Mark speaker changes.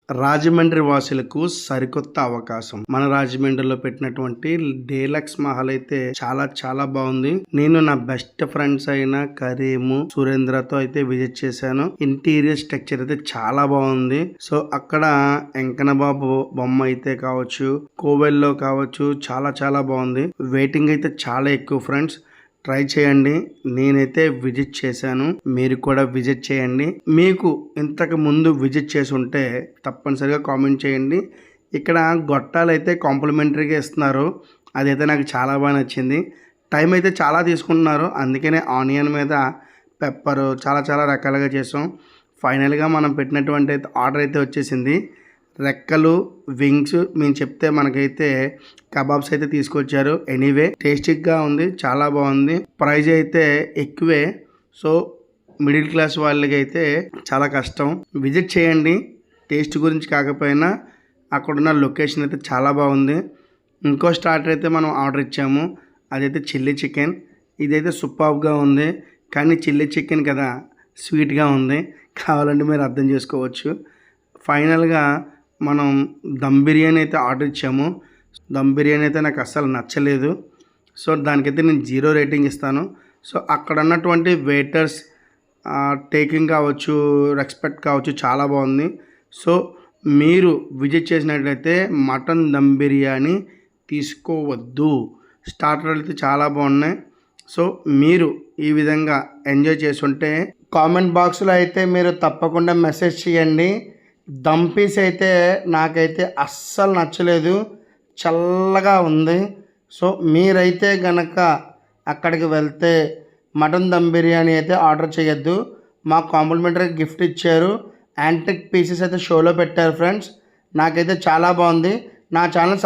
Speaker 1: రాజమండ్రి వాసులకు సరికొత్త అవకాశం. మన రాజమండ్రిలో పెట్టినటువంటి డీలక్స్ మహల్ అయితే చాలా చాలా బాగుంది. నేను నా బెస్ట్ ఫ్రెండ్స్ అయిన కరీము, సురేంద్రతో అయితే విజిట్ చేశాను. ఇంటీరియర్ స్ట్రక్చర్ అయితే చాలా బాగుంది. సో అక్కడ వెంకన్నబాబు బొమ్మ అయితే కావచ్చు, కోవెల్లో కావచ్చు, చాలా చాలా బాగుంది. వెయిటింగ్ అయితే చాలా ఎక్కువ ఫ్రెండ్స్. ట్రై చేయండి. నేనైతే విజిట్ చేశాను, మీరు కూడా విజిట్ చేయండి. మీకు ఇంతకు ముందు విజిట్ చేసి ఉంటే తప్పనిసరిగా కామెంట్ చేయండి. ఇక్కడ గొట్టాలు అయితే కాంప్లిమెంటరీగా ఇస్తున్నారు, అదైతే నాకు చాలా బాగా నచ్చింది. టైం అయితే చాలా తీసుకుంటున్నారు, అందుకనే ఆనియన్ మీద పెప్పర్ చాలా చాలా రకాలుగా చేసాం. ఫైనల్గా మనం పెట్టినటువంటి ఆర్డర్ అయితే వచ్చేసింది. రెక్కలు, వింగ్స్ మేము చెప్తే మనకైతే కబాబ్స్ అయితే తీసుకొచ్చారు. ఎనీవే టేస్టీగా ఉంది, చాలా బాగుంది. ప్రైజ్ అయితే ఎక్కువే. సో మిడిల్ క్లాస్ వాళ్ళకి అయితే చాలా కష్టం. విజిట్ చేయండి. టేస్ట్ గురించి కాకపోయినా అక్కడున్న లొకేషన్ అయితే చాలా బాగుంది. ఇంకో స్టార్టర్ అయితే మనం ఆర్డర్ ఇచ్చాము, అదైతే చిల్లీ చికెన్. ఇదైతే సూపర్గా ఉంది, కానీ చిల్లీ చికెన్ కదా స్వీట్గా ఉంది, కావాలంటే మీరు అర్థం చేసుకోవచ్చు. ఫైనల్గా మనం దమ్ బిర్యానీ అయితే ఆర్డర్ ఇచ్చాము. దమ్ బిర్యానీ అయితే నాకు అస్సలు నచ్చలేదు. సో దానికైతే నేను 0 రేటింగ్ ఇస్తాను. సో అక్కడ ఉన్నటువంటి వెయిటర్స్ టేకింగ్ కావచ్చు, రెస్పెక్ట్ కావచ్చు, చాలా బాగుంది. సో మీరు విజిట్ చేసినట్లయితే మటన్ దమ్ బిర్యానీ తీసుకోవద్దు. స్టార్టర్లు అయితే చాలా బాగున్నాయి. సో మీరు ఈ విధంగా ఎంజాయ్ చేసుంటే కామెంట్ బాక్స్లో అయితే మీరు తప్పకుండా మెసేజ్ చేయండి. దమ్ పీస్ అయితే నాకైతే అస్సలు నచ్చలేదు, చల్లగా ఉంది. సో మీరైతే గనక అక్కడికి వెళ్తే మటన్ దమ్ బిర్యానీ అయితే ఆర్డర్ చేయొద్దు. మాకు కాంప్లిమెంటరీ గిఫ్ట్ ఇచ్చారు. యాంటిక్ పీసెస్ అయితే షోలో పెట్టారు ఫ్రెండ్స్. నాకైతే చాలా బాగుంది. నా ఛానల్